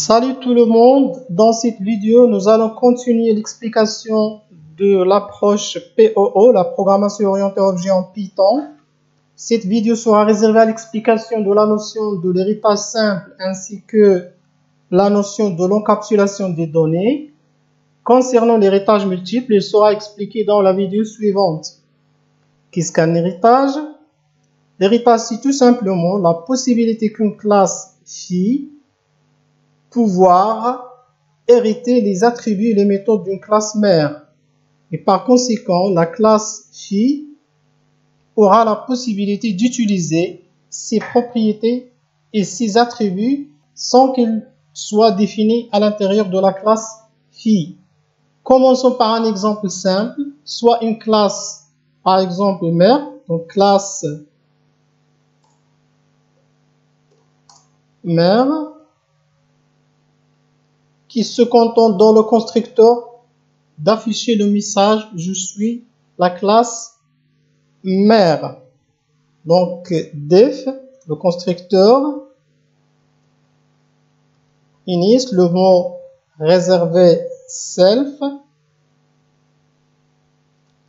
Salut tout le monde, dans cette vidéo nous allons continuer l'explication de l'approche POO, la programmation orientée objet en Python. Cette vidéo sera réservée à l'explication de la notion de l'héritage simple ainsi que la notion de l'encapsulation des données. Concernant l'héritage multiple, il sera expliqué dans la vidéo suivante. Qu'est-ce qu'un héritage? L'héritage, c'est tout simplement la possibilité qu'une classe phi pouvoir hériter les attributs et les méthodes d'une classe mère. Et par conséquent, la classe phi aura la possibilité d'utiliser ses propriétés et ses attributs sans qu'ils soient définis à l'intérieur de la classe phi. Commençons par un exemple simple, soit une classe, par exemple mère, donc classe mère, qui se contente dans le constructeur d'afficher le message je suis la classe mère. Donc def, le constructeur, init, le mot réservé self,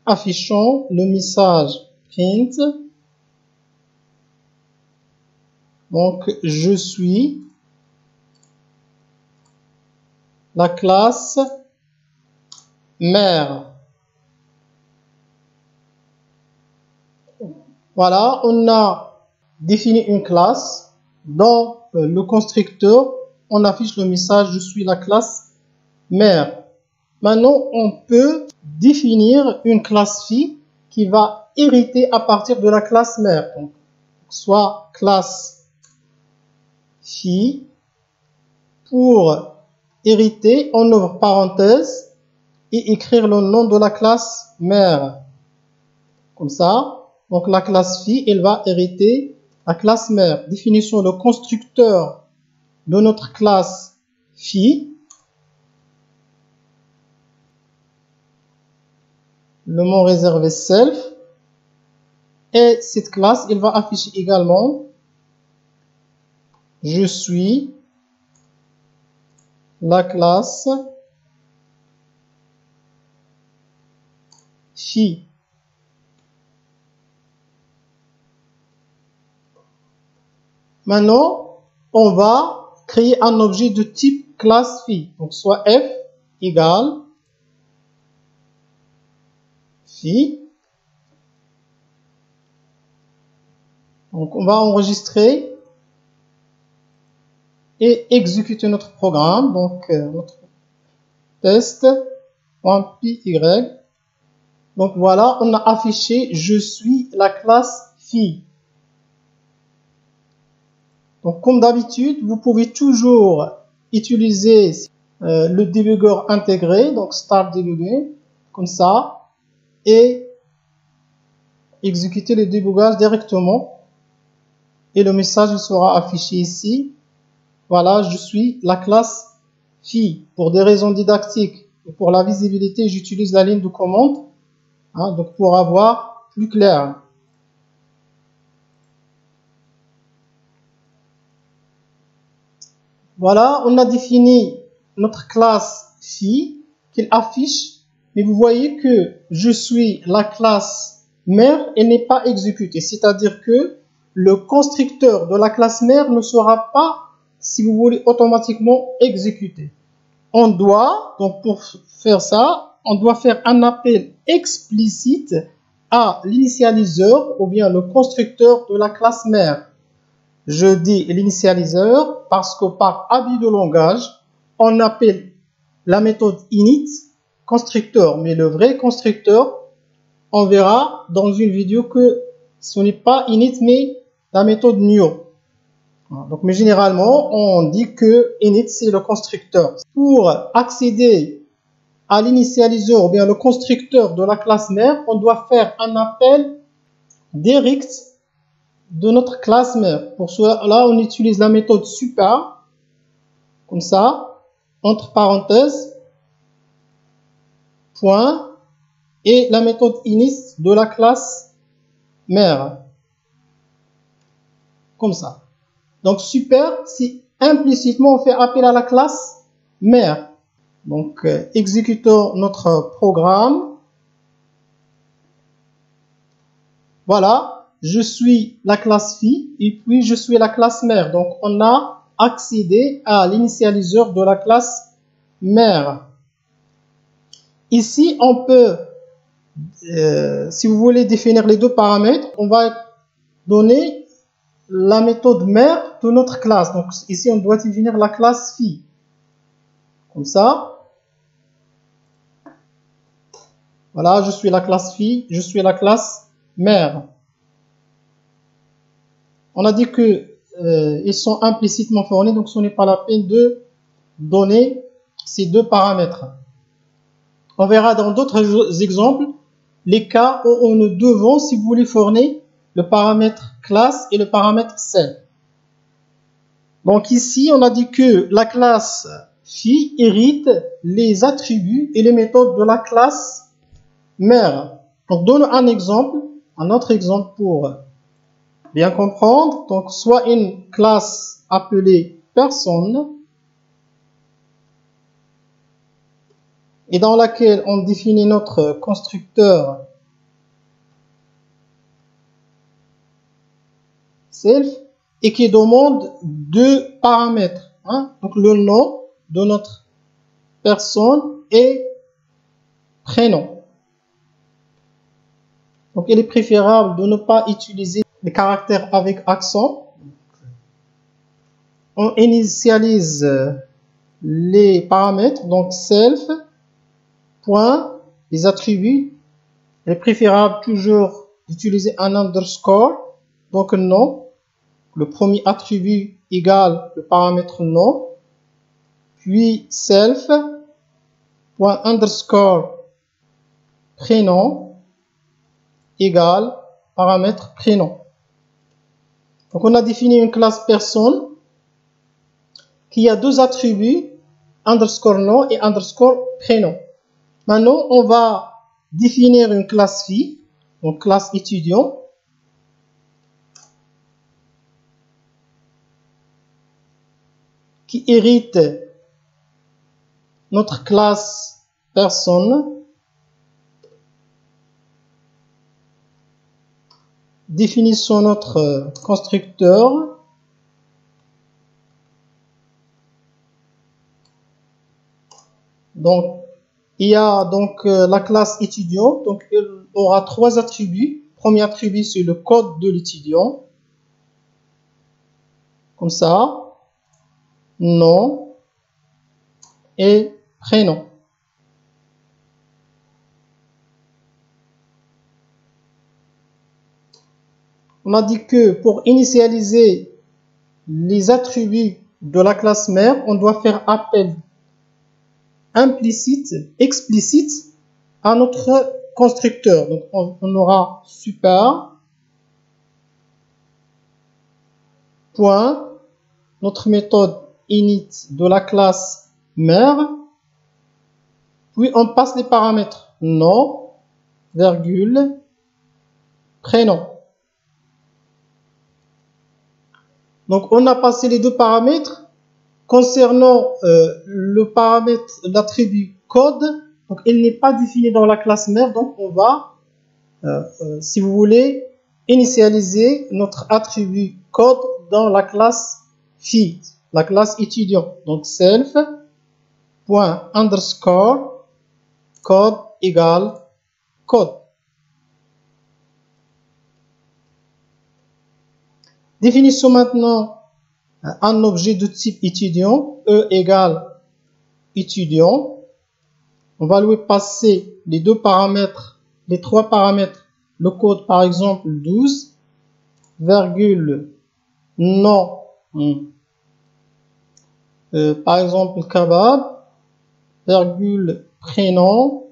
affichant le message print. Donc je suis la classe mère. Voilà, on a défini une classe. Dans le constructeur, on affiche le message je suis la classe mère. Maintenant, on peut définir une classe phi qui va hériter à partir de la classe mère. Donc, soit classe phi pour hériter, on ouvre parenthèse et écrire le nom de la classe mère. Comme ça. Donc la classe phi, elle va hériter la classe mère. Définissons le constructeur de notre classe phi. Le mot réservé self. Et cette classe, elle va afficher également je suis la classe phi. Maintenant, on va créer un objet de type classe phi. Donc, soit f égale phi. Donc, on va enregistrer et exécuter notre programme. Donc, notre test.py. Donc, voilà, on a affiché je suis la classe phi. Donc, comme d'habitude, vous pouvez toujours utiliser le debugger intégré, donc start debugger, comme ça, et exécuter le débugage directement. Et le message sera affiché ici. Voilà, je suis la classe phi. Pour des raisons didactiques et pour la visibilité, j'utilise la ligne de commande, hein, donc pour avoir plus clair. Voilà, on a défini notre classe phi qu'il affiche, mais vous voyez que je suis la classe mère et n'est pas exécutée. C'est-à-dire que le constructeur de la classe mère ne sera pas, si vous voulez, automatiquement exécuté. On doit, donc pour faire ça, on doit faire un appel explicite à l'initialiseur ou bien le constructeur de la classe mère. Je dis l'initialiseur parce que par abus de langage, on appelle la méthode init constructeur. Mais le vrai constructeur, on verra dans une vidéo que ce n'est pas init mais la méthode new. Donc, mais généralement, on dit que init c'est le constructeur. Pour accéder à l'initialiseur ou bien le constructeur de la classe mère, on doit faire un appel direct de notre classe mère. Pour cela, on utilise la méthode super, comme ça, entre parenthèses, point, et la méthode init de la classe mère. Comme ça. Donc super, c'est implicitement, on fait appel à la classe mère. Donc, exécutons notre programme. Voilà, je suis la classe fille et puis je suis la classe mère. Donc, on a accédé à l'initialiseur de la classe mère. Ici, on peut, si vous voulez définir les deux paramètres, on va donner la méthode mère de notre classe. Donc, ici, on doit définir la classe fille. Comme ça. Voilà, je suis la classe fille, je suis la classe mère. On a dit que ils sont implicitement fournis, donc ce n'est pas la peine de donner ces deux paramètres. On verra dans d'autres exemples les cas où nous devons, si vous voulez, fournir le paramètre classe et le paramètre self. Donc ici, on a dit que la classe fille hérite les attributs et les méthodes de la classe mère. Donc donne un autre exemple pour bien comprendre. Donc soit une classe appelée personne et dans laquelle on définit notre constructeur self et qui demande deux paramètres. Donc le nom de notre personne et prénom. Donc il est préférable de ne pas utiliser les caractères avec accent. On initialise les paramètres, donc self, point, les attributs. Il est préférable toujours d'utiliser un underscore, donc nom. Le premier attribut égale le paramètre nom, puis self, point underscore, prénom, égale paramètre prénom. Donc on a défini une classe personne qui a deux attributs, underscore nom et underscore prénom. Maintenant, on va définir une classe fille, donc classe étudiant. Qui hérite notre classe personne. Définissons notre constructeur. Donc, il y a donc la classe étudiant. Donc, il aura trois attributs. Premier attribut, c'est le code de l'étudiant. Comme ça. Nom et prénom. On a dit que pour initialiser les attributs de la classe mère, on doit faire appel explicite à notre constructeur. Donc on aura super point notre méthode init de la classe mère, puis on passe les paramètres nom, virgule, prénom. Donc on a passé les deux paramètres. Concernant le paramètre d'attribut code, donc il n'est pas défini dans la classe mère, donc on va, si vous voulez, initialiser notre attribut code dans la classe fille, la classe étudiant. Donc self point underscore code égale code. Définissons maintenant un objet de type étudiant, E égale étudiant. On va lui passer les deux paramètres, les trois paramètres, le code par exemple 12, virgule, nom, par exemple kebab, virgule, prénom,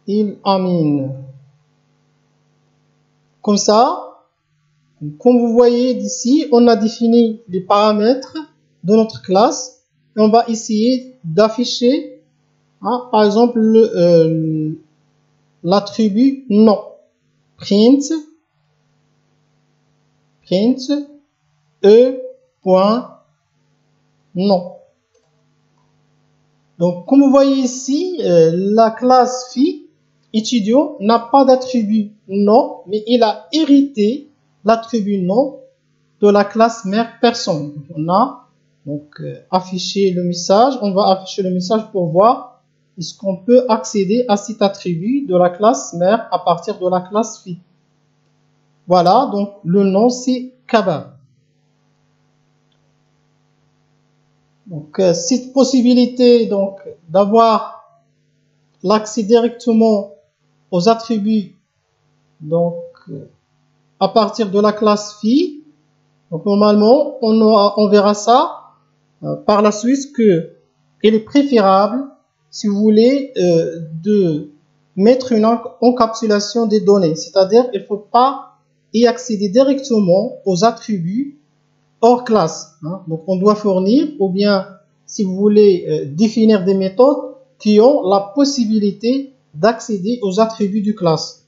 il amine. Comme ça, comme vous voyez d'ici, on a défini les paramètres de notre classe et on va essayer d'afficher, par exemple, l'attribut nom. Print e.nom. Donc, comme vous voyez ici, la classe fille étudiant n'a pas d'attribut nom, mais il a hérité l'attribut nom de la classe mère personne. Donc, on a donc affiché le message. On va afficher le message pour voir est-ce qu'on peut accéder à cet attribut de la classe mère à partir de la classe fille. Voilà, donc le nom c'est Kabab. Donc cette possibilité donc d'avoir l'accès directement aux attributs donc à partir de la classe fille. Donc normalement on verra ça par la suite que il est préférable si vous voulez de mettre une encapsulation des données, c'est-à-dire il ne faut pas y accéder directement aux attributs hors classe. Donc on doit fournir, ou bien si vous voulez définir des méthodes qui ont la possibilité d'accéder aux attributs du classe.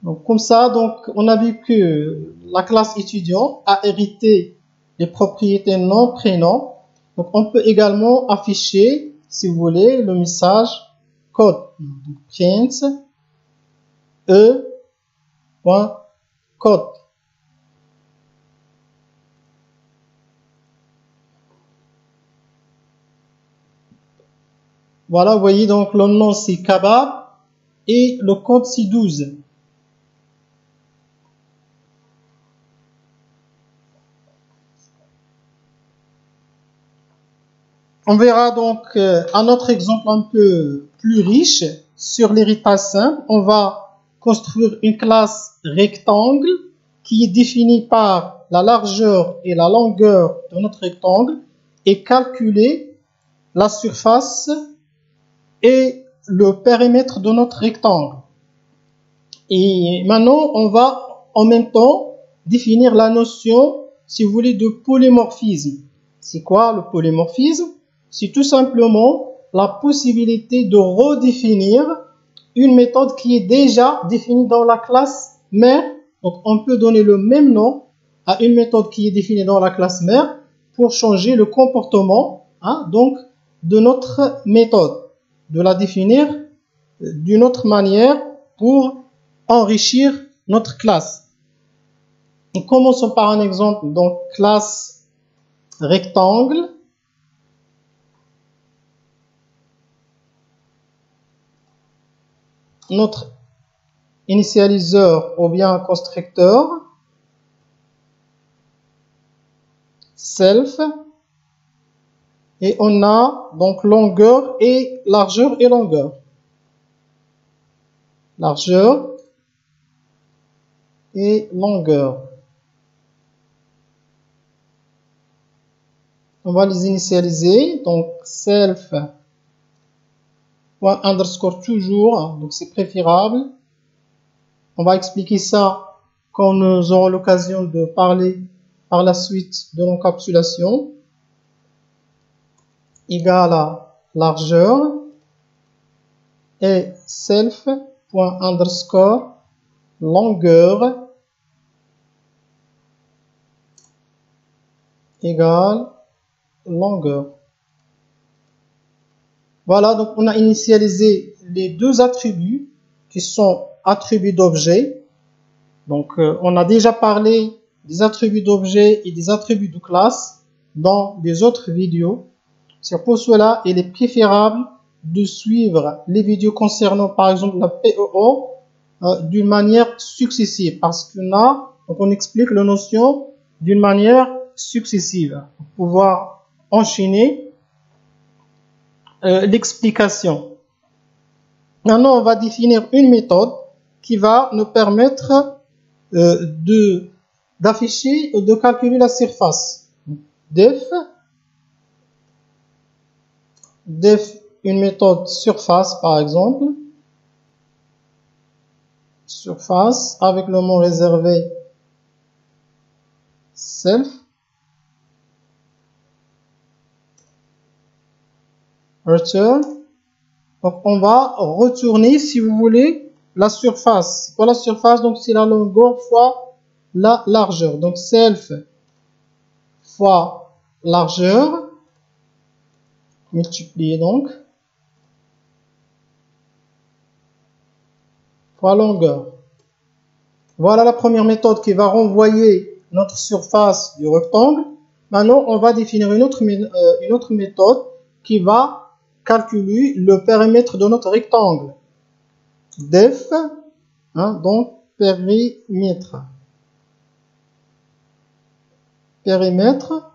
Donc comme ça, donc on a vu que la classe étudiant a hérité les propriétés nom, prénom. Donc on peut également afficher, si vous voulez, le message code. Donc, print e.code. Voilà, vous voyez donc le nom c'est Kabab et le code c'est 12. On verra donc un autre exemple un peu plus riche sur l'héritage simple. On va construire une classe rectangle qui est définie par la largeur et la longueur de notre rectangle et calculer la surface et le périmètre de notre rectangle. Et maintenant, on va en même temps définir la notion, si vous voulez, de polymorphisme. C'est quoi le polymorphisme? C'est tout simplement la possibilité de redéfinir une méthode qui est déjà définie dans la classe mère. Donc, on peut donner le même nom à une méthode qui est définie dans la classe mère pour changer le comportement donc de notre méthode, de la définir d'une autre manière pour enrichir notre classe. Et commençons par un exemple, donc classe rectangle. Notre initialiseur ou bien constructeur, self, et on a donc longueur et largeur et longueur. Largeur et longueur. On va les initialiser, donc self underscore toujours, donc c'est préférable. On va expliquer ça quand nous aurons l'occasion de parler par la suite de l'encapsulation. Égal à largeur et self.underscore longueur égale longueur. Voilà, donc on a initialisé les deux attributs qui sont attributs d'objet. Donc on a déjà parlé des attributs d'objet et des attributs de classe dans des autres vidéos. C'est pour cela il est préférable de suivre les vidéos concernant par exemple la PEO d'une manière successive parce qu'on explique la notion d'une manière successive pour pouvoir enchaîner l'explication. Maintenant, on va définir une méthode qui va nous permettre d'afficher ou de calculer la surface. Def une méthode surface par exemple. Surface avec le mot réservé self. Return. Donc on va retourner si vous voulez la surface. C'est quoi la surface? Donc c'est la longueur fois la largeur. Donc self fois largeur, multiplié donc, fois longueur. Voilà la première méthode qui va renvoyer notre surface du rectangle. Maintenant, on va définir une autre méthode qui va calculer le périmètre de notre rectangle. Def, donc périmètre. Périmètre,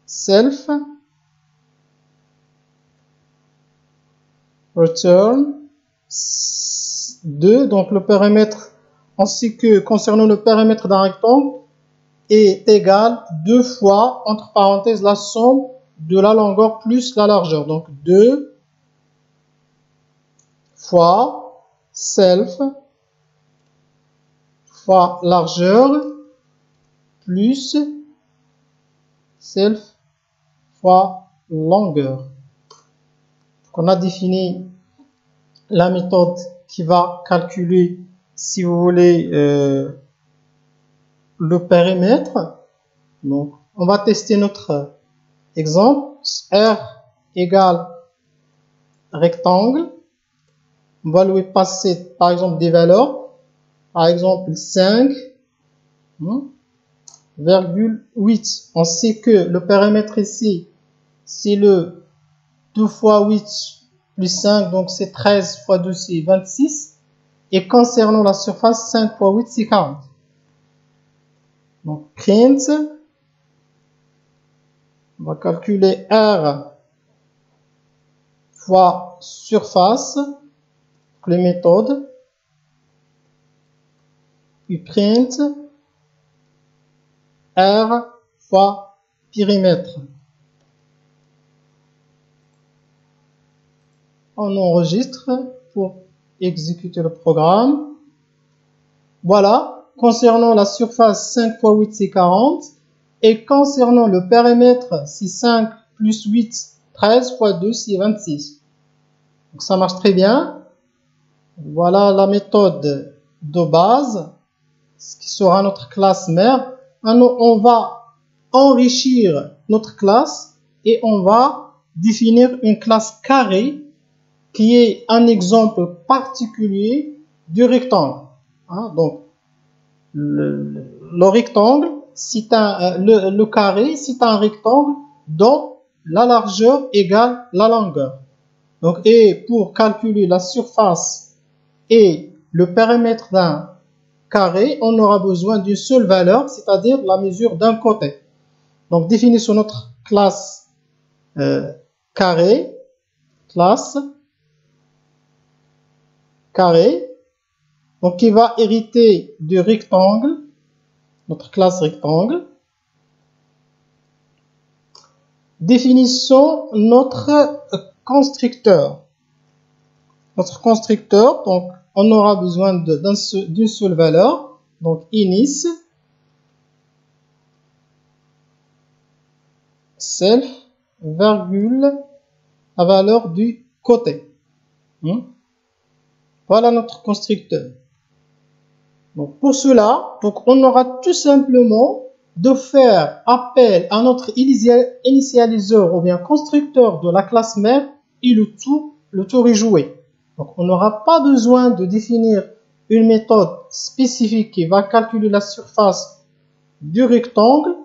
self, return, 2, donc le périmètre, ainsi que concernant le périmètre d'un rectangle, est égal 2 fois, entre parenthèses, la somme de la longueur plus la largeur. Donc 2 fois self fois largeur plus self fois longueur. Donc on a défini la méthode qui va calculer, si vous voulez, le périmètre. Donc on va tester notre exemple. R égale rectangle. On va lui passer par exemple des valeurs. Par exemple 5,8. On sait que le périmètre ici, c'est le 2 fois 8 plus 5, donc c'est 13 fois 2, c'est 26. Et concernant la surface, 5 fois 8, c'est 40. Donc print, on va calculer R fois surface, les méthodes, puis print R fois périmètre. On enregistre pour exécuter le programme. Voilà, concernant la surface, 5 fois 8, c'est 40. Et concernant le périmètre, c'est 5 plus 8, 13 fois 2, c'est 26. Donc ça marche très bien. Voilà la méthode de base, ce qui sera notre classe mère. Maintenant, on va enrichir notre classe et on va définir une classe carré qui est un exemple particulier du rectangle. Donc, le rectangle, le carré, c'est un rectangle dont la largeur égale la longueur. Donc, et pour calculer la surface et le périmètre d'un carré, on aura besoin d'une seule valeur, c'est-à-dire la mesure d'un côté. Donc, définissons notre classe carré, classe carré, donc qui va hériter du rectangle, notre classe rectangle. Définissons notre constructeur. Notre constructeur, donc on aura besoin d'une seule valeur, donc inis self, virgule, la valeur du côté. Voilà notre constructeur. Donc pour cela, donc on aura tout simplement de faire appel à notre initialiseur ou bien constructeur de la classe mère et le tout est joué. Donc on n'aura pas besoin de définir une méthode spécifique qui va calculer la surface du rectangle,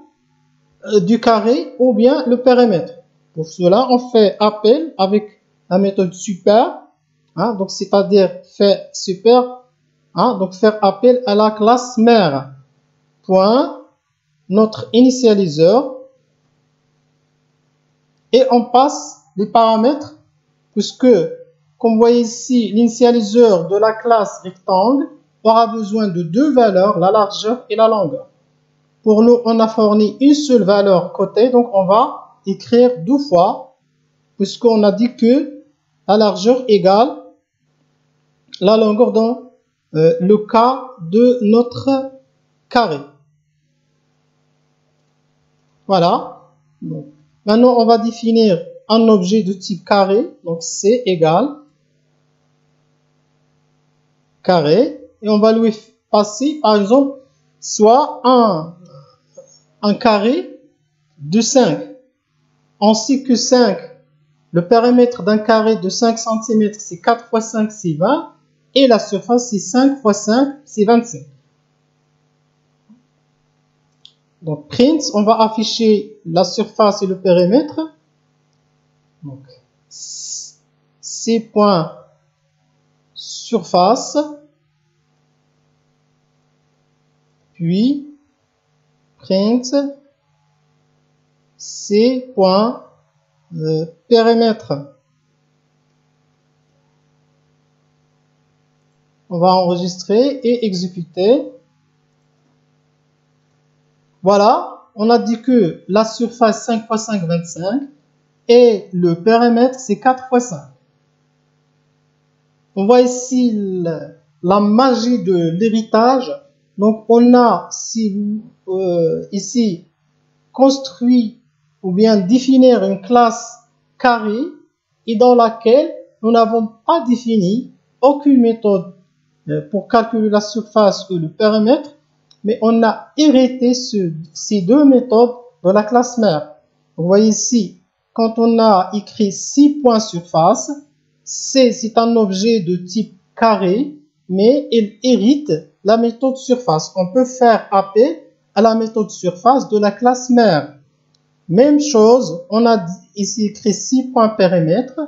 du carré ou bien le périmètre. Pour cela, on fait appel avec la méthode super, donc c'est-à-dire faire super, donc faire appel à la classe mère. Point, notre initialiseur, et on passe les paramètres, puisque, comme vous voyez ici, l'initialiseur de la classe rectangle aura besoin de deux valeurs, la largeur et la longueur. Pour nous, on a fourni une seule valeur côté, donc on va écrire deux fois, puisqu'on a dit que la largeur égale la longueur dans le cas de notre carré. Voilà. Donc, maintenant, on va définir un objet de type carré. Donc, C égale carré. Et on va lui passer, par exemple, soit un carré de 5. On sait que 5, le périmètre d'un carré de 5 cm, c'est 4 fois 5, c'est 20. Et la surface, c'est 5 fois 5, c'est 25. Donc, print, on va afficher la surface et le périmètre. Donc, C.surface, puis print C.périmètre. On va enregistrer et exécuter. Voilà, on a dit que la surface 5 x 5, 25 et le périmètre c'est 4 x 5. On voit ici la magie de l'héritage. Donc on a ici construit ou bien définir une classe carré et dans laquelle nous n'avons pas défini aucune méthode pour calculer la surface ou le périmètre, mais on a hérité ces deux méthodes de la classe mère. Vous voyez ici, quand on a écrit 6.surface, c'est un objet de type carré, mais il hérite la méthode surface. On peut faire appel à la méthode surface de la classe mère. Même chose, on a ici écrit 6.périmètre.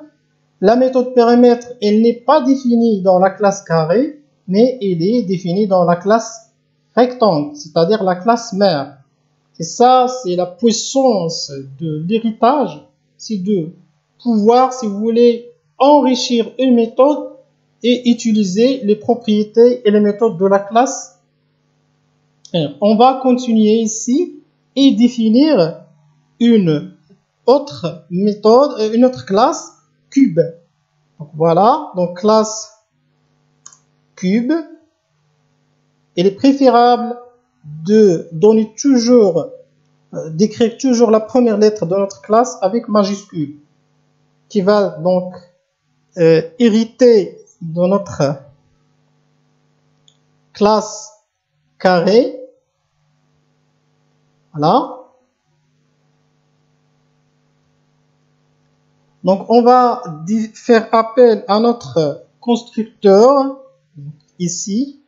La méthode périmètre, elle n'est pas définie dans la classe carré, mais elle est définie dans la classe rectangle, c'est-à-dire la classe mère. Et ça, c'est la puissance de l'héritage, c'est de pouvoir, si vous voulez, enrichir une méthode et utiliser les propriétés et les méthodes de la classe. On va continuer ici et définir une autre méthode, une autre classe cube. Donc voilà, donc classe cube. Il est préférable de donner toujours, d'écrire toujours la première lettre de notre classe avec majuscule, qui va donc hériter de notre classe carré. Voilà. Donc on va faire appel à notre constructeur ici.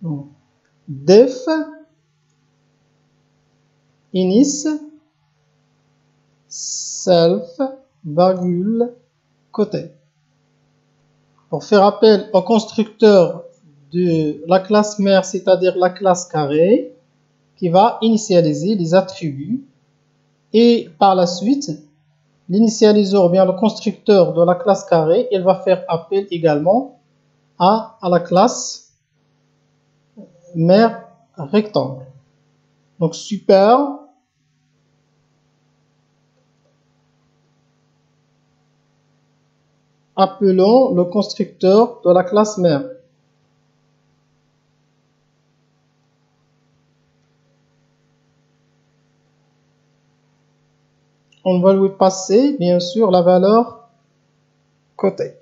Donc, def inis self virgule côté. Pour faire appel au constructeur de la classe mère, c'est-à-dire la classe carré, qui va initialiser les attributs. Et par la suite, l'initialiseur ou bien le constructeur de la classe carré, il va faire appel également à la classe mère rectangle. Donc super. Appelons le constructeur de la classe mère. On va lui passer, bien sûr, la valeur côté.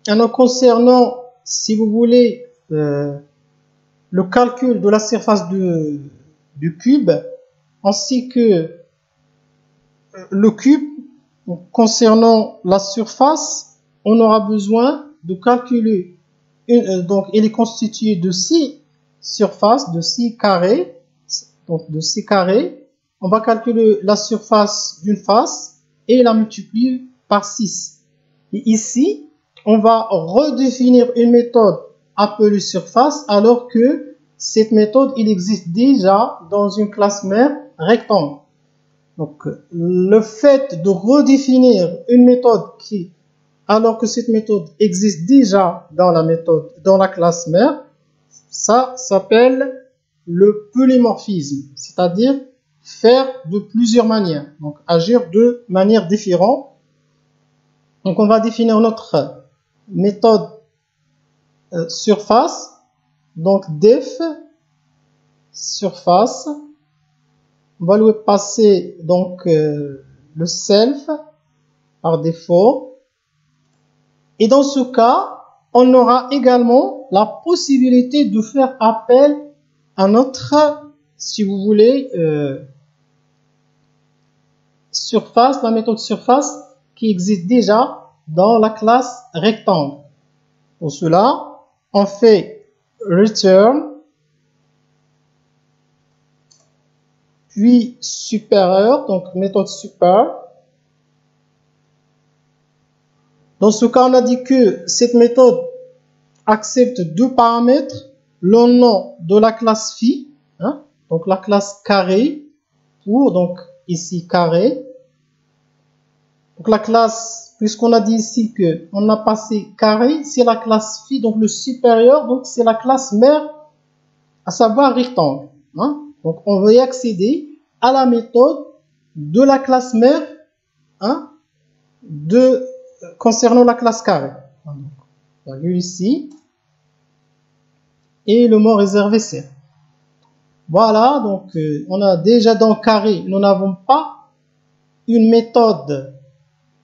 Alors, concernant, si vous voulez, le calcul de la surface du cube, ainsi que le cube, concernant la surface, on aura besoin de calculer, donc il est constitué de 6 surfaces, de 6 carrés, donc de 6 carrés. On va calculer la surface d'une face et la multiplier par 6. Et ici, on va redéfinir une méthode appelée surface alors que cette méthode, il existe déjà dans une classe mère rectangle. Donc, le fait de redéfinir une méthode alors que cette méthode existe déjà dans la classe mère, ça s'appelle le polymorphisme, c'est-à-dire faire de plusieurs manières, donc agir de manière différente. Donc, on va définir notre méthode surface, donc def surface. On va lui passer donc le self par défaut. Et dans ce cas, on aura également la possibilité de faire appel à notre, si vous voulez, surface, la méthode surface qui existe déjà dans la classe rectangle. Pour cela, on fait return, puis supérieur, donc méthode super. Dans ce cas, on a dit que cette méthode accepte deux paramètres, le nom de la classe phi, hein, donc la classe carré, pour donc ici carré. Donc la classe, puisqu'on a dit ici que on a passé carré, c'est la classe phi, donc le supérieur, donc c'est la classe mère, à savoir rectangle. Hein. Donc on veut y accéder à la méthode de la classe mère, hein, concernant la classe carré. Donc, ici. Et le mot réservé c'est. Voilà, donc on a déjà dans carré, nous n'avons pas une méthode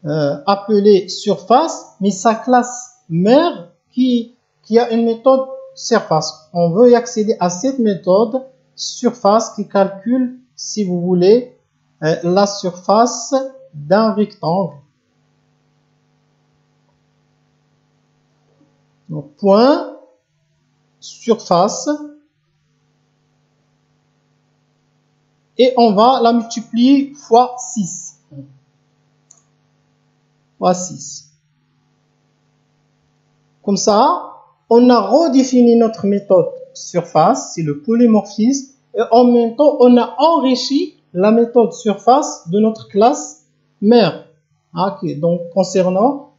appelée surface, mais sa classe mère qui a une méthode surface. On veut y accéder à cette méthode surface qui calcule, si vous voulez, la surface d'un rectangle. Donc point surface. Et on va la multiplier fois 6. Fois 6. Comme ça, on a redéfini notre méthode surface, c'est le polymorphisme. Et en même temps, on a enrichi la méthode surface de notre classe mère. Okay, donc, concernant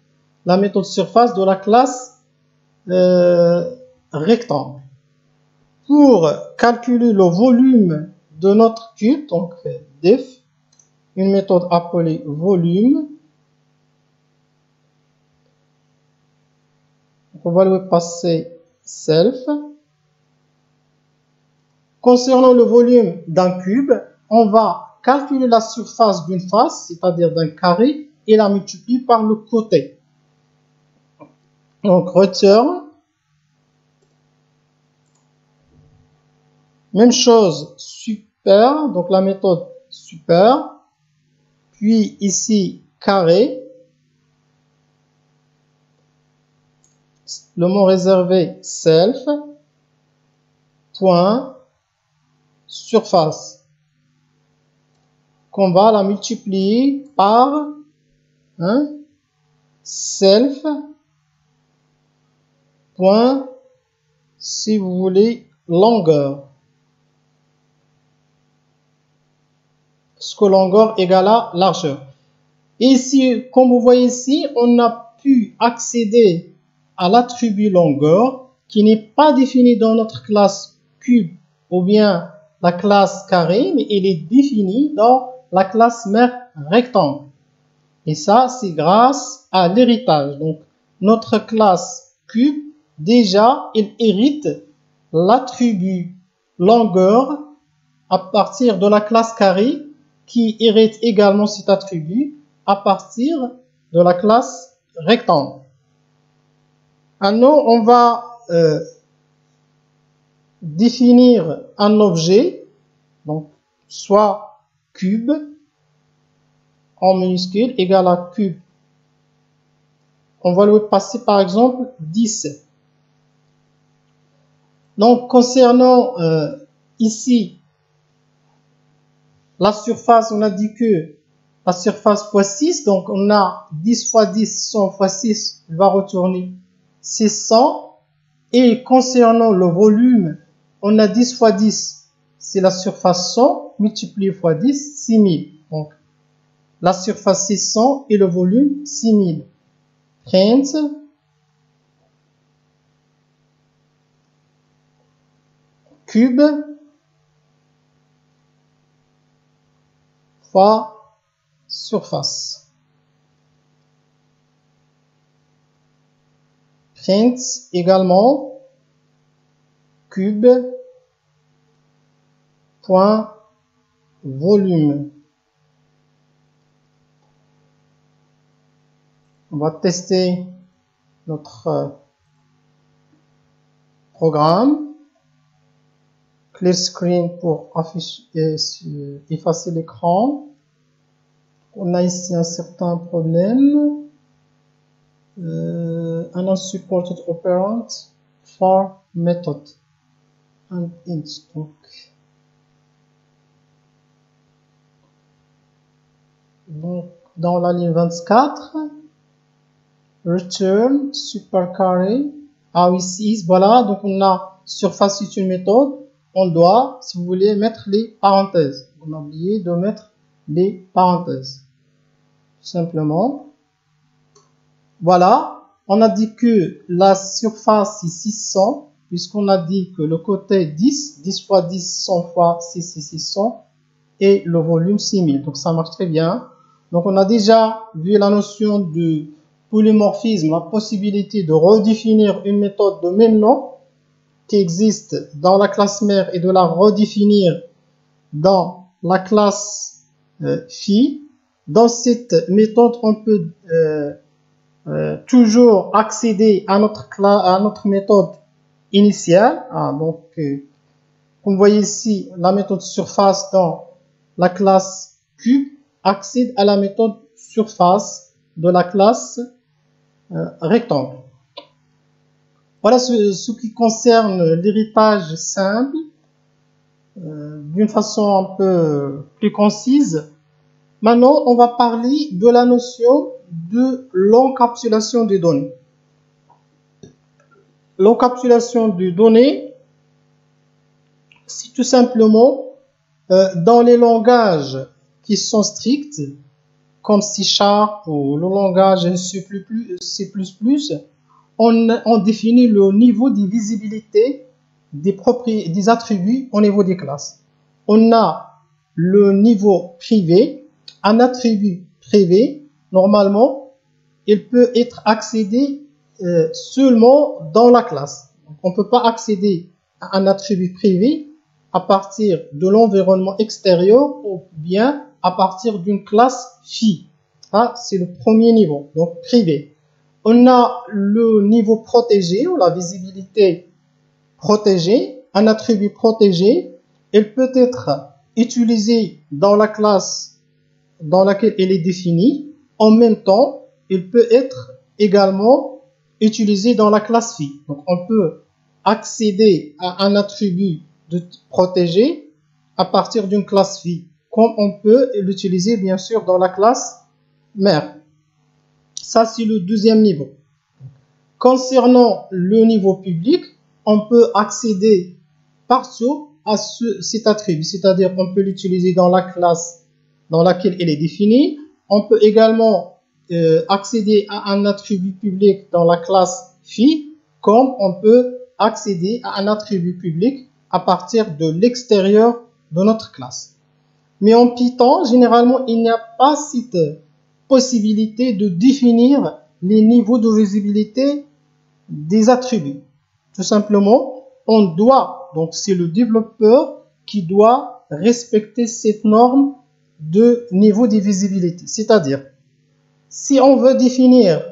la méthode surface de la classe rectangle. Pour calculer le volume de notre cube, donc def, une méthode appelée volume. On va lui passer self. Concernant le volume d'un cube, on va calculer la surface d'une face, c'est-à-dire d'un carré, et la multiplier par le côté. Donc return. Même chose, super, donc la méthode super. Puis ici, carré. Le mot réservé, self. Point. Surface. Qu'on va la multiplier par self. Point. Si vous voulez, longueur. Parce que longueur égale à largeur. Et ici, comme vous voyez ici, on a pu accéder à l'attribut longueur qui n'est pas défini dans notre classe cube ou bien la classe carré, mais il est défini dans la classe mère rectangle. Et ça, c'est grâce à l'héritage. Donc, notre classe cube, déjà, il hérite l'attribut longueur à partir de la classe carré qui hérite également cet attribut à partir de la classe rectangle. Maintenant, on va définir un objet, donc soit cube en minuscule égale à cube. On va lui passer par exemple 10. Donc concernant ici la surface, on a dit que la surface fois 6, donc on a 10 fois 10, 100 fois 6, va retourner 600. Et concernant le volume, on a 10 fois 10, c'est la surface 100, multiplié fois 10, 6000. Donc, la surface 600 et le volume 6000. Print cube fois surface. Print également cube point volume. On va tester notre programme. Clear screen pour effacer l'écran. On a ici un certain problème. An unsupported operand for method and int. Donc, dans la ligne 24, return supercarry. Ah oui, ici, voilà. Donc, on a surface c'est une méthode. On doit, si vous voulez, mettre les parenthèses. On a oublié de mettre les parenthèses. Tout simplement. Voilà. On a dit que la surface est 600, puisqu'on a dit que le côté 10, 10 fois 10, 100 fois 6, c'est 600, et le volume 6000. Donc, ça marche très bien. Donc, on a déjà vu la notion de polymorphisme, la possibilité de redéfinir une méthode de même nom qui existe dans la classe mère et de la redéfinir dans la classe phi. Dans cette méthode, on peut toujours accéder à notre méthode initiale. Donc, comme vous voyez ici, la méthode surface dans la classe cube accède à la méthode surface de la classe rectangle. Voilà ce qui concerne l'héritage simple. D'une façon un peu plus concise. Maintenant, on va parler de la notion de l'encapsulation des données. L'encapsulation des données, c'est tout simplement dans les langages qui sont stricts, comme C# ou le langage C++, on définit le niveau de visibilité des attributs au niveau des classes. On a le niveau privé. Un attribut privé, normalement, il peut être accédé seulement dans la classe. Donc, on ne peut pas accéder à un attribut privé à partir de l'environnement extérieur ou bien à partir d'une classe phi. Ça, c'est le premier niveau, donc privé. On a le niveau protégé ou la visibilité protégée. Un attribut protégé, il peut être utilisé dans la classe dans laquelle il est défini. En même temps, il peut être également utilisé dans la classe phi. Donc, on peut accéder à un attribut protégé à partir d'une classe phi, comme on peut l'utiliser bien sûr dans la classe mère. Ça, c'est le deuxième niveau. Concernant le niveau public, on peut accéder partout à cet attribut, c'est-à-dire on peut l'utiliser dans la classe dans laquelle il est défini. On peut également accéder à un attribut public dans la classe phi, comme on peut accéder à un attribut public à partir de l'extérieur de notre classe. Mais en Python, généralement, il n'y a pas cette possibilité de définir les niveaux de visibilité des attributs. Tout simplement, on doit, donc c'est le développeur qui doit respecter cette norme de niveau de visibilité. C'est-à-dire, si on veut définir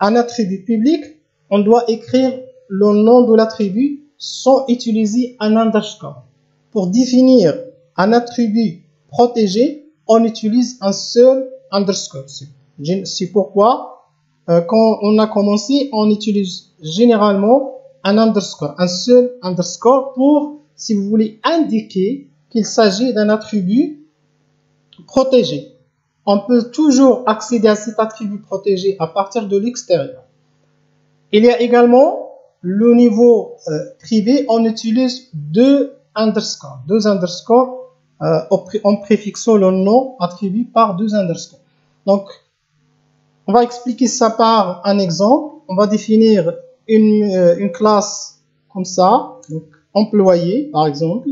un attribut public, on doit écrire le nom de l'attribut sans utiliser un underscore. Pour définir un attribut protégé, on utilise un seul underscore. C'est pourquoi, quand on a commencé, on utilise généralement un underscore, un seul underscore pour, si vous voulez, indiquer qu'il s'agit d'un attribut protégé. On peut toujours accéder à cet attribut protégé à partir de l'extérieur. Il y a également le niveau privé, on utilise deux underscores en préfixant le nom attribut par deux underscores. Donc, on va expliquer ça par un exemple. On va définir une classe comme ça, donc employé par exemple.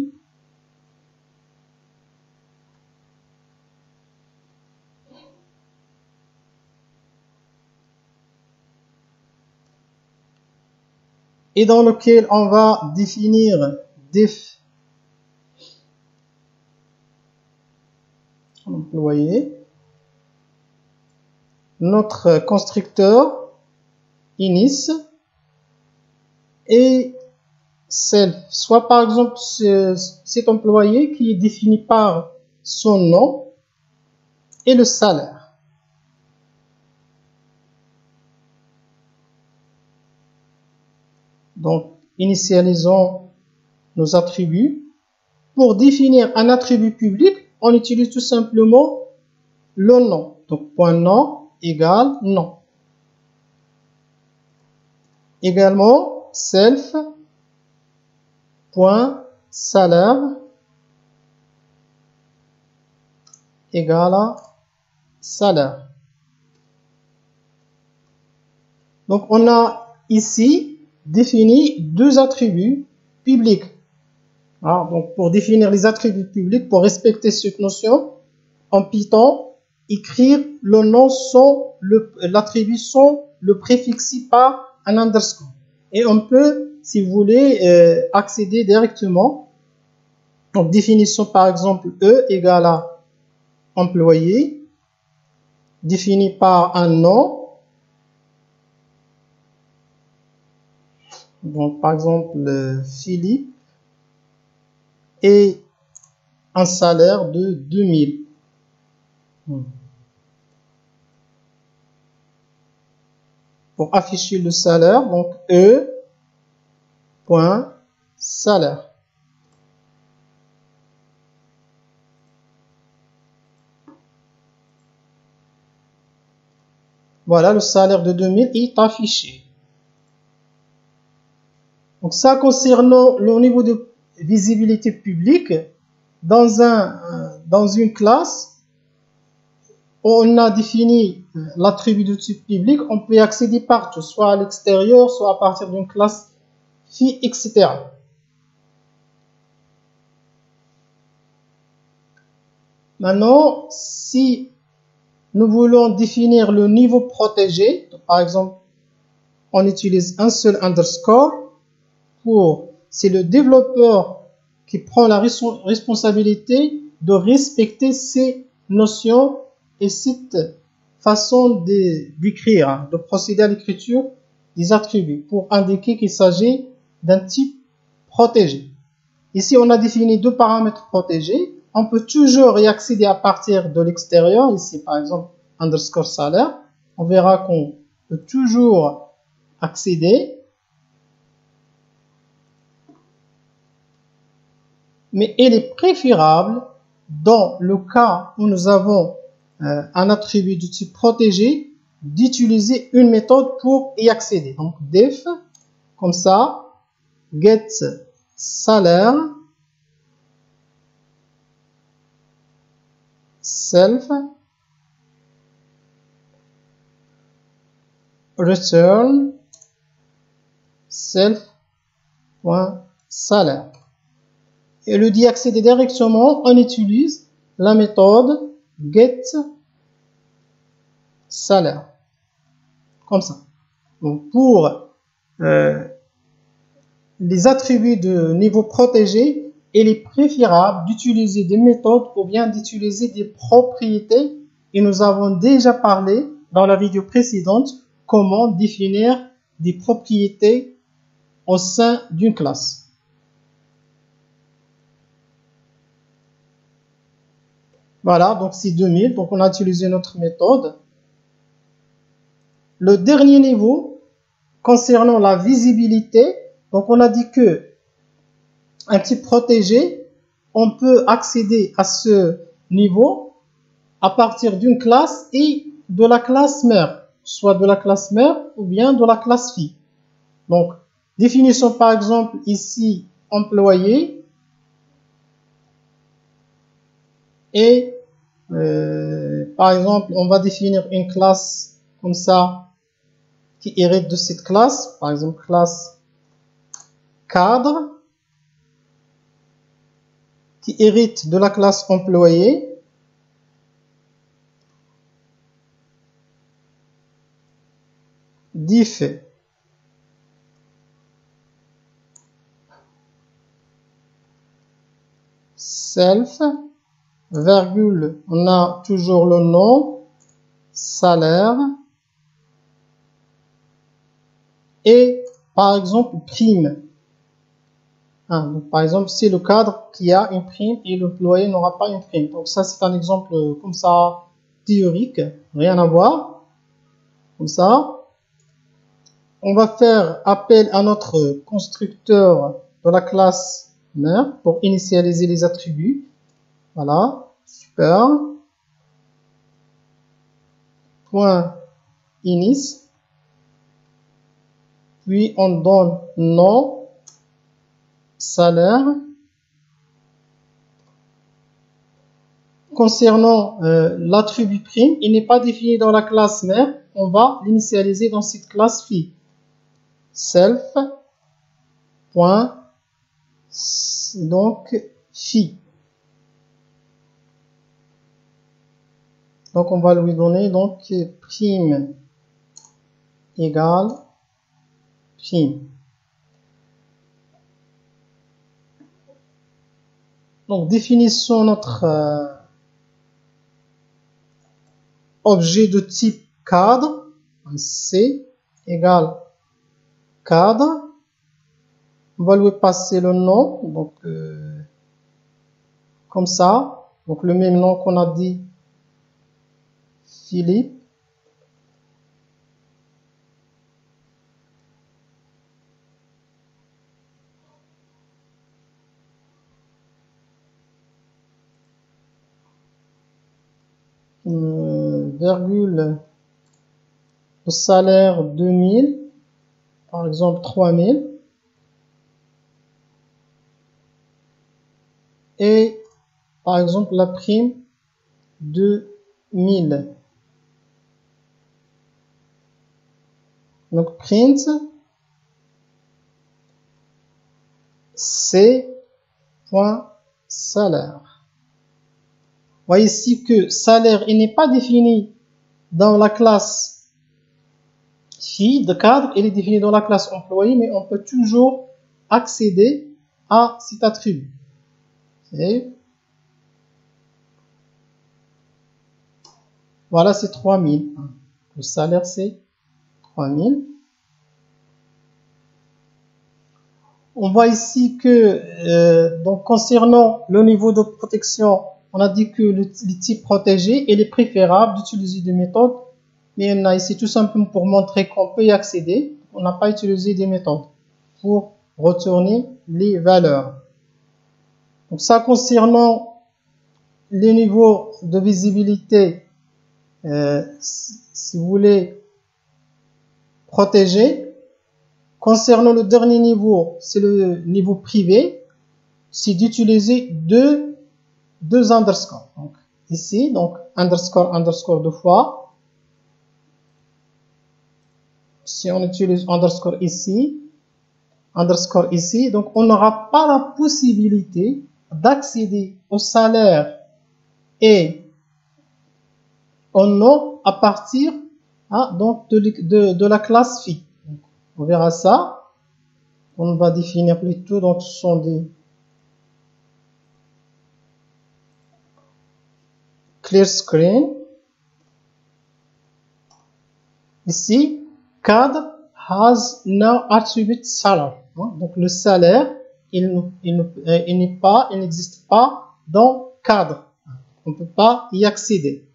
Et dans lequel on va définir def employé. notre constructeur init et self, soit par exemple cet employé qui est défini par son nom et le salaire. Donc, initialisons nos attributs. Pour définir un attribut public, on utilise tout simplement le nom. Donc, point nom égale nom. Également, self point salaire égale à salaire. Donc, on a ici défini deux attributs publics. Alors, donc, pour définir les attributs publics, pour respecter cette notion, en Python, écrire le nom sans l'attribut sans le préfixer par un underscore. Et on peut, si vous voulez, accéder directement. Donc, définition par exemple E égale à employé, défini par un nom. Donc, par exemple, Philippe et un salaire de 2000. Pour afficher le salaire, donc E point salaire. Voilà, le salaire de 2000 est affiché. Donc ça concernant le niveau de visibilité publique, dans une classe, on a défini l'attribut de type public, on peut y accéder partout, soit à l'extérieur, soit à partir d'une classe phi, etc. Maintenant, si nous voulons définir le niveau protégé, par exemple, on utilise un seul underscore c'est le développeur qui prend la responsabilité de respecter ces notions et cette façon d'écrire, de procéder à l'écriture des attributs pour indiquer qu'il s'agit d'un type protégé. Ici, on a défini deux paramètres protégés. On peut toujours y accéder à partir de l'extérieur. Ici, par exemple, underscore salaire. On verra qu'on peut toujours accéder. Mais il est préférable, dans le cas où nous avons un attribut de type protégé, d'utiliser une méthode pour y accéder. Donc, def, comme ça, get salaire, self, return, self.salaire. Et le d'y accéder directement, on utilise la méthode get salaire. Comme ça. Donc, pour les attributs de niveau protégé, il est préférable d'utiliser des méthodes ou bien d'utiliser des propriétés. Et nous avons déjà parlé dans la vidéo précédente comment définir des propriétés au sein d'une classe. Voilà, donc c'est 2000. Donc on a utilisé notre méthode. Le dernier niveau, concernant la visibilité, donc on a dit que un type protégé, on peut accéder à ce niveau à partir d'une classe et de la classe mère, soit de la classe mère ou bien de la classe fille. Donc, définissons par exemple ici employé et par exemple on va définir une classe comme ça qui hérite de cette classe, par exemple classe cadre qui hérite de la classe employé. Diff self, virgule, on a toujours le nom, salaire et par exemple prime. Donc, par exemple, c'est le cadre qui a une prime et l'employé n'aura pas une prime. Donc ça, c'est un exemple comme ça théorique, rien à voir. Comme ça, on va faire appel à notre constructeur de la classe mère pour initialiser les attributs. Voilà, super. Point init. Puis on donne nom, salaire. Concernant l'attribut prime, il n'est pas défini dans la classe mère. On va l'initialiser dans cette classe fille. Self. Point. Donc fille. Donc on va lui donner donc prime égale prime. Donc définissons notre objet de type cadre. C égale cadre. On va lui passer le nom, donc comme ça, donc le même nom qu'on a dit, Philippe. Virgule, le salaire 2000, par exemple 3000. Et par exemple la prime 2000. Donc print c.salaire. Vous voyez ici que salaire il n'est pas défini dans la classe fille de cadre, il est défini dans la classe employé, mais on peut toujours accéder à cet attribut. Et voilà, c'est 3000. Le salaire, c'est 3000. On voit ici que, donc, concernant le niveau de protection, on a dit que le type protégé, il est préférable d'utiliser des méthodes, mais on a ici tout simplement pour montrer qu'on peut y accéder. On n'a pas utilisé des méthodes pour retourner les valeurs. Donc, ça concernant les niveaux de visibilité, si vous voulez protéger. Concernant le dernier niveau, c'est le niveau privé, c'est d'utiliser deux underscores. Donc, ici, donc underscore deux fois. Si on utilise underscore ici, donc on n'aura pas la possibilité d'accéder au salaire et au nom à partir donc de la classe fille. Donc, on verra ça. On va définir plutôt, donc ce sont des clear screen. Ici, cadre has no attribute salary. Donc le salaire, il n'existe pas dans cadre. On ne peut pas y accéder.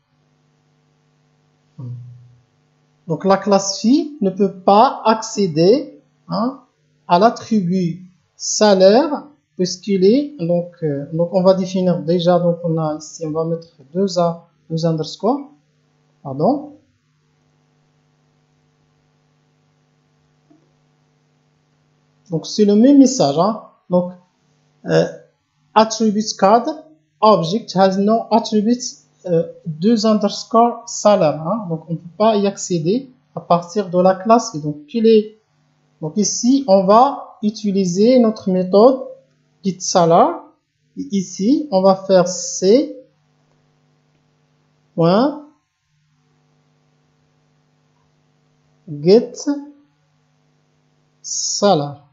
Donc la classe fille ne peut pas accéder à l'attribut salaire puisqu'il est donc on va définir déjà, donc on a ici, on va mettre deux underscores, pardon. Donc c'est le même message, donc attributes cadre object has no attributes deux underscore salaire, donc on ne peut pas y accéder à partir de la classe. Donc donc ici on va utiliser notre méthode getSalaire. Ici on va faire c point get salaire.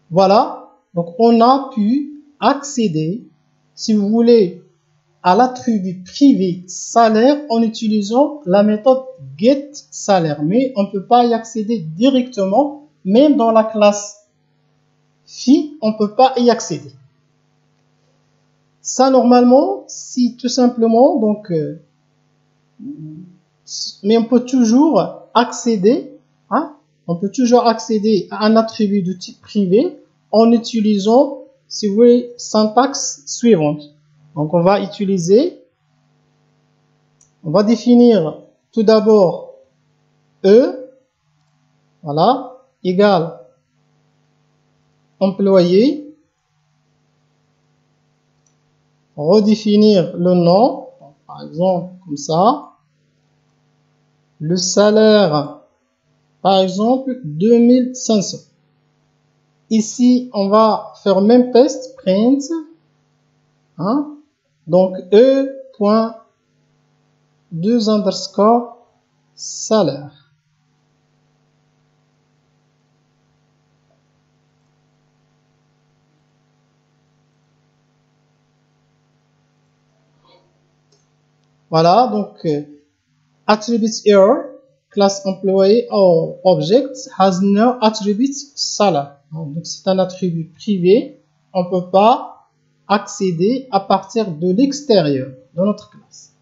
Voilà, donc on a pu accéder, si vous voulez, à l'attribut privé salaire en utilisant la méthode getSalaire. Mais on ne peut pas y accéder directement, même dans la classe fille, on ne peut pas y accéder. Ça, normalement, si tout simplement, donc, mais on peut toujours accéder, hein, on peut toujours accéder à un attribut de type privé en utilisant, si vous voulez, syntaxe suivante. Donc, on va définir tout d'abord E, voilà, égale employé, redéfinir le nom, par exemple, comme ça, le salaire, par exemple, 2500. Ici, on va faire même test, print, hein, donc E.2_ salaire. Voilà, donc attribute error, class employee or object has no attribute salaire. Donc c'est un attribut privé, on ne peut pas accéder à partir de l'extérieur de notre classe.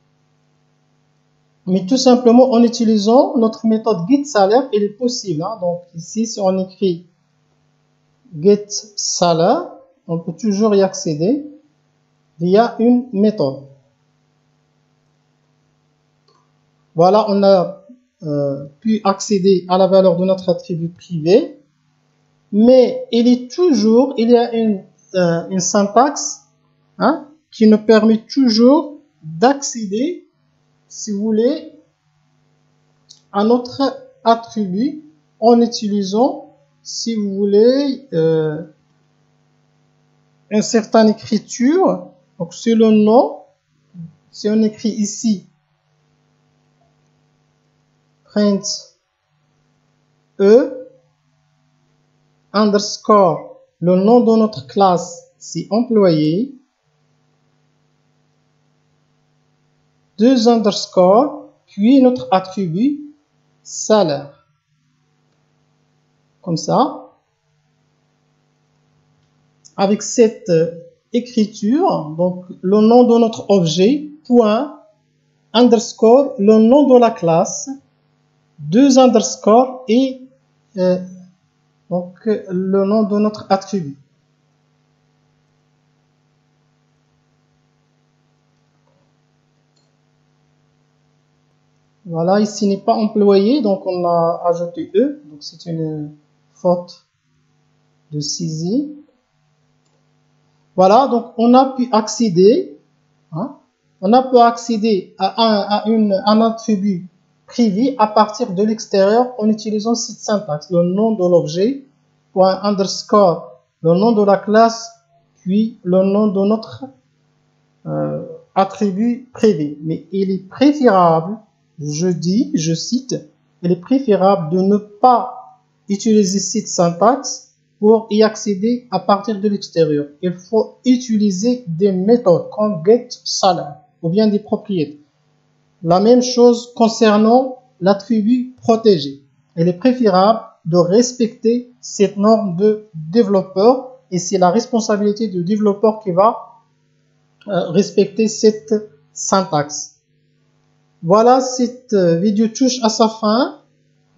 Mais tout simplement en utilisant notre méthode getSalaire, il est possible. Hein. Donc ici, si on écrit getSalaire, on peut toujours y accéder via une méthode. Voilà, on a pu accéder à la valeur de notre attribut privé, mais il y a une syntaxe, hein, qui nous permet toujours d'accéder, si vous voulez, à notre attribut en utilisant, si vous voulez, une certaine écriture. Donc, c'est le nom. Si on écrit ici print E underscore, le nom de notre classe, c'est employé, 2 underscore, puis notre attribut salaire. Comme ça. Avec cette écriture, donc le nom de notre objet, point, underscore, le nom de la classe, 2 underscore et donc le nom de notre attribut. Voilà, ici n'est pas employé, donc on a ajouté E, donc c'est une faute de saisie. Voilà, donc on a pu accéder, hein, à un attribut privé à partir de l'extérieur en utilisant cette syntaxe, le nom de l'objet, point underscore, le nom de la classe, puis le nom de notre attribut privé. Mais il est préférable, je cite, il est préférable de ne pas utiliser cette syntaxe pour y accéder à partir de l'extérieur. Il faut utiliser des méthodes comme getSalaire ou bien des propriétés. La même chose concernant l'attribut protégé. Il est préférable de respecter cette norme de développeur et c'est la responsabilité du développeur qui va respecter cette syntaxe. Voilà, cette vidéo touche à sa fin.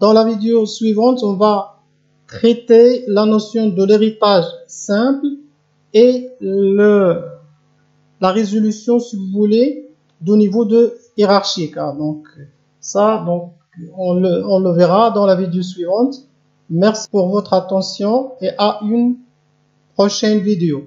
Dans la vidéo suivante, on va traiter la notion de l'héritage simple et la résolution, si vous voulez, du niveau de hiérarchique. Donc, ça, donc, on le verra dans la vidéo suivante. Merci pour votre attention et à une prochaine vidéo.